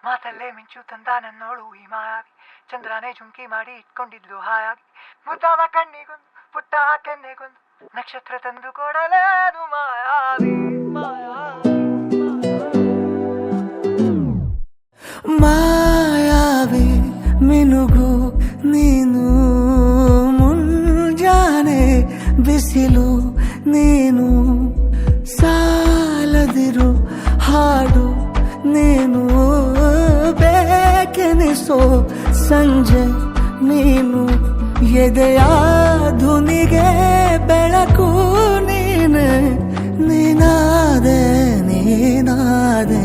ಮಾತಲ್ಲೇ ಮಿಂಚು ತಂದ ನನ್ನೋಳು ಈ ಮಾಯಾವಿ, ಚಂದ್ರನೇ ಜುಂಕಿ ಮಾಡಿ ಇಟ್ಕೊಂಡಿದ್ಲು ಹಾಯಾಗಿ, ಮುದ್ದಾದ ಕಣ್ಣಿಗೊಂದು ಪುಟ್ಟ ಕೆನ್ನೆಗೊಂದು ನಕ್ಷತ್ರ ತಂದು ಕೊಡಲೇನು ಮಾಯಾವಿ ಮಾಯಾವಿ ಮಾಯಾವಿ ಮಿನುಗು ನೀನು, ಮುಂಜಾನೆ ಬಿಸಿಲು ನೀನು, ಸಾಲದಿರು ಹಾಡು ನೀನು, ಬೇಕೆನಿಸೋ ಸಂಜೆ ನೀನು, ಎದೆಯ ಧುನಿಗೆ ಬೆಳಕು ನೀನೆ, ನೀನಾದೆ ನೀನಾದೆ.